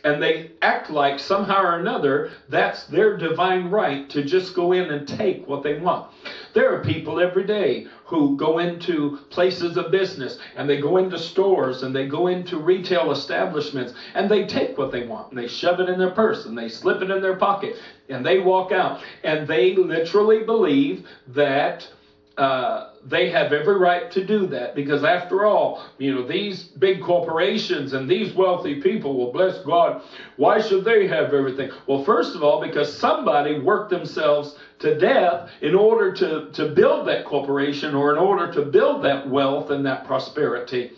And they act like somehow or another that's their divine right to just go in and take what they want. There are people every day who go into places of business, and they go into stores, and they go into retail establishments, and they take what they want, and they shove it in their purse, and they slip it in their pocket, and they walk out, and they literally believe that they have every right to do that, because after all, these big corporations and these wealthy people, well, bless God, why should they have everything? Well, first of all, because somebody worked themselves to death in order to build that corporation, or in order to build that wealth and that prosperity.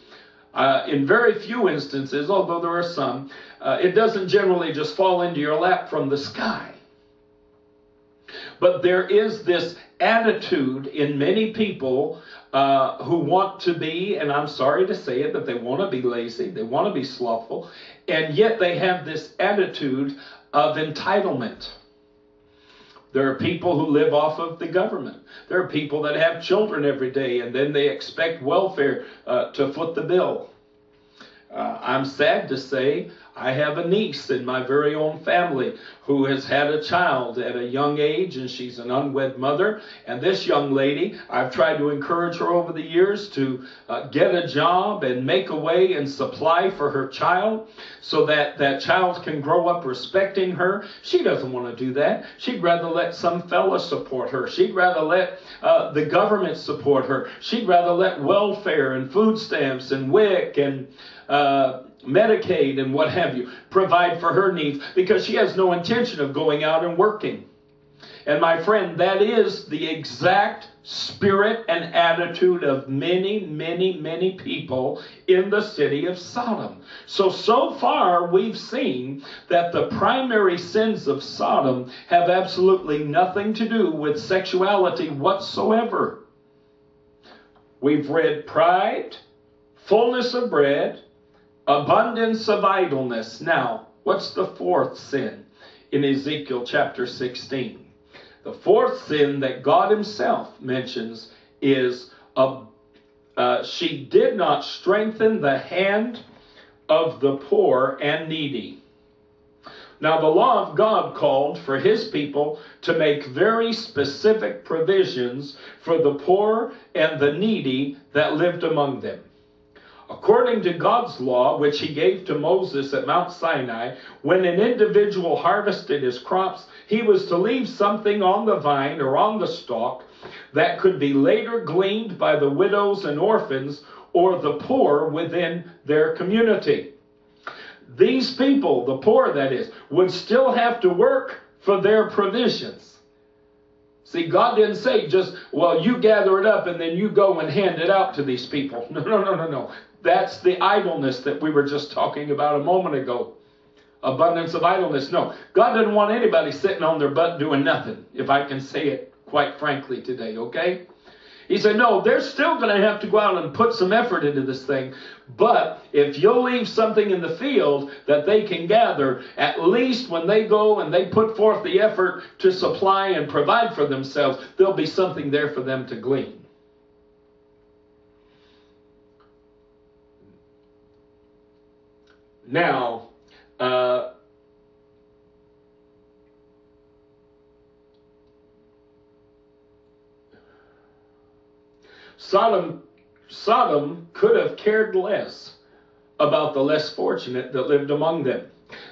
In very few instances, although there are some, it doesn't generally just fall into your lap from the sky. But there is this attitude in many people who want to be, and I'm sorry to say it, but they want to be lazy, they want to be slothful, and yet they have this attitude of entitlement. There are people who live off of the government. There are people that have children every day, and then they expect welfare to foot the bill. I'm sad to say I have a niece in my very own family who has had a child at a young age, and she's an unwed mother. And this young lady, I've tried to encourage her over the years to get a job and make a way and supply for her child so that that child can grow up respecting her. She doesn't want to do that. She'd rather let some fella support her. She'd rather let the government support her. She'd rather let welfare and food stamps and WIC and Medicaid and what have you provide for her needs, because she has no intention of going out and working. And my friend, that is the exact spirit and attitude of many, many, many people in the city of Sodom. So far we've seen that the primary sins of Sodom have absolutely nothing to do with sexuality whatsoever. We've read pride, fullness of bread, abundance of idleness. Now, what's the fourth sin in Ezekiel chapter 16? The fourth sin that God himself mentions is she did not strengthen the hand of the poor and needy. Now, the law of God called for his people to make very specific provisions for the poor and the needy that lived among them. According to God's law, which he gave to Moses at Mount Sinai, when an individual harvested his crops, he was to leave something on the vine or on the stalk that could be later gleaned by the widows and orphans or the poor within their community. These people, the poor that is, would still have to work for their provisions. See, God didn't say just, well, you gather it up and then you go and hand it out to these people. No. That's the idleness that we were just talking about a moment ago. Abundance of idleness. No, God didn't want anybody sitting on their butt doing nothing, if I can say it quite frankly today, okay? He said, no, they're still going to have to go out and put some effort into this thing. But if you'll leave something in the field that they can gather, at least when they go and they put forth the effort to supply and provide for themselves, there'll be something there for them to glean. Now, Sodom could have cared less about the less fortunate that lived among them.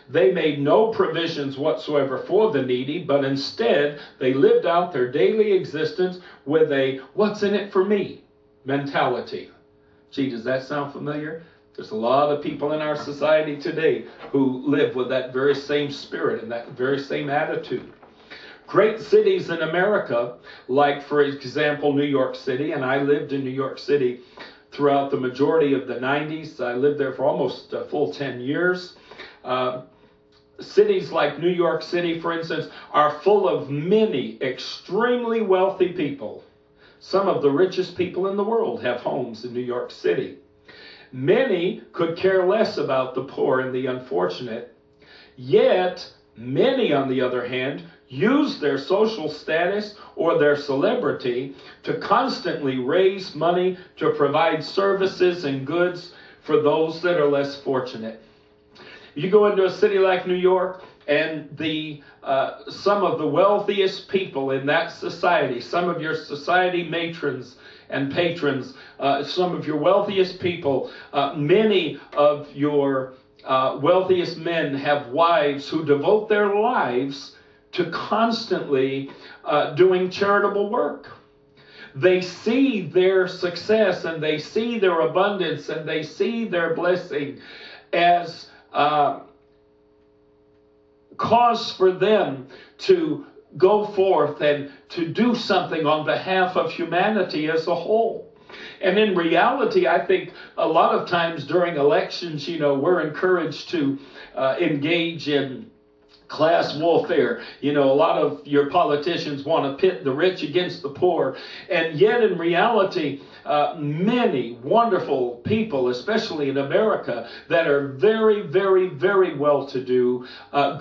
They made no provisions whatsoever for the needy, but instead they lived out their daily existence with a what's in it for me mentality. Gee, does that sound familiar? There's a lot of people in our society today who live with that very same spirit and that very same attitude. Great cities in America, like, for example, New York City, and I lived in New York City throughout the majority of the 90s. I lived there for almost a full 10 years. Cities like New York City, for instance, are full of many extremely wealthy people. Some of the richest people in the world have homes in New York City. Many could care less about the poor and the unfortunate, yet many, on the other hand, use their social status or their celebrity to constantly raise money to provide services and goods for those that are less fortunate. You go into a city like New York, and some of the wealthiest people in that society, some of your society matrons and patrons, some of your wealthiest people, many of your wealthiest men have wives who devote their lives to constantly doing charitable work. They see their success, and they see their abundance, and they see their blessing as cause for them to go forth and to do something on behalf of humanity as a whole. And in reality, I think a lot of times during elections, we're encouraged to engage in class warfare. A lot of your politicians want to pit the rich against the poor. And yet in reality, many wonderful people, especially in America, that are very, very, very well-to-do,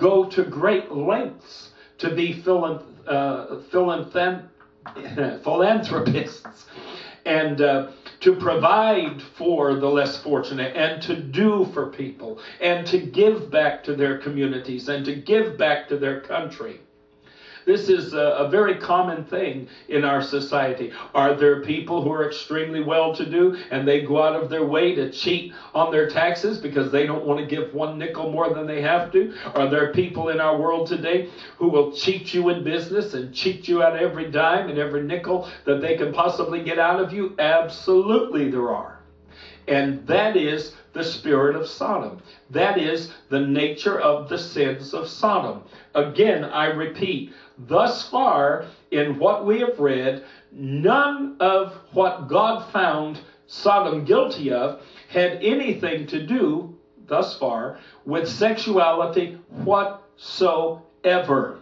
go to great lengths to be philanthropists and to provide for the less fortunate, and to do for people, and to give back to their communities, and to give back to their country. This is a very common thing in our society. Are there people who are extremely well-to-do and they go out of their way to cheat on their taxes because they don't want to give one nickel more than they have to? Are there people in our world today who will cheat you in business and cheat you out every dime and every nickel that they can possibly get out of you? Absolutely there are. And that is the spirit of Sodom. That is the nature of the sins of Sodom. Again, I repeat, thus far in what we have read, none of what God found Sodom guilty of had anything to do, thus far, with sexuality whatsoever.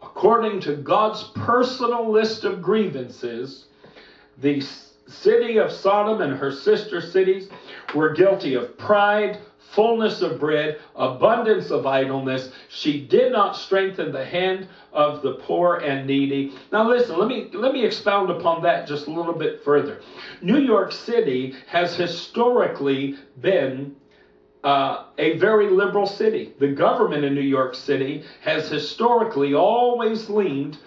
According to God's personal list of grievances, the city of Sodom and her sister cities were guilty of pride, fullness of bread, abundance of idleness. She did not strengthen the hand of the poor and needy. Now listen, let me expound upon that just a little bit further. New York City has historically been a very liberal city. The government in New York City has historically always leaned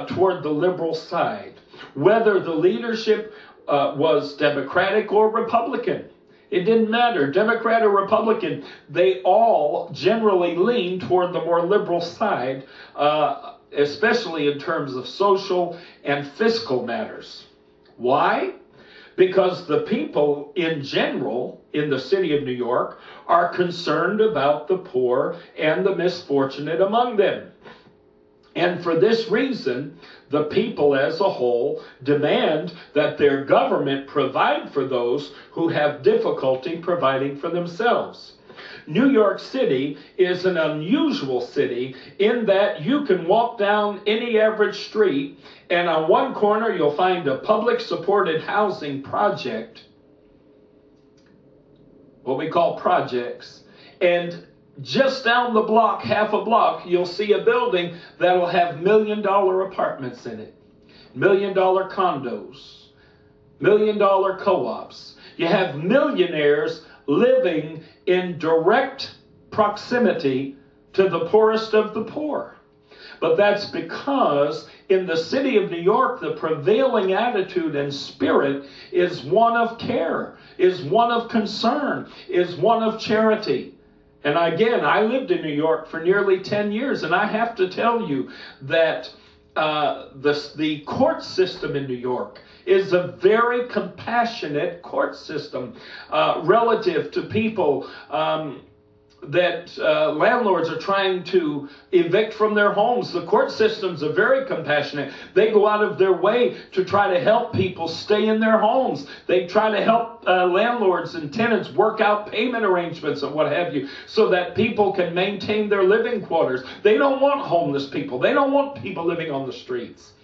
toward the liberal side, whether the leadership was Democratic or Republican. It didn't matter, Democrat or Republican, they all generally lean toward the more liberal side, especially in terms of social and fiscal matters. Why? Because the people in general in the city of New York are concerned about the poor and the misfortunate among them. And for this reason, the people as a whole demand that their government provide for those who have difficulty providing for themselves. New York City is an unusual city in that you can walk down any average street, and on one corner you'll find a public supported housing project, what we call projects, and just down the block, half a block, you'll see a building that'll have $1 million apartments in it, $1 million condos, $1 million co-ops. You have millionaires living in direct proximity to the poorest of the poor. But that's because in the city of New York, the prevailing attitude and spirit is one of care, is one of concern, is one of charity. And again, I lived in New York for nearly 10 years, and I have to tell you that the court system in New York is a very compassionate court system relative to people that landlords are trying to evict from their homes. The court systems are very compassionate. They go out of their way to try to help people stay in their homes. They try to help landlords and tenants work out payment arrangements and what have you, so that people can maintain their living quarters. They don't want homeless people. They don't want people living on the streets.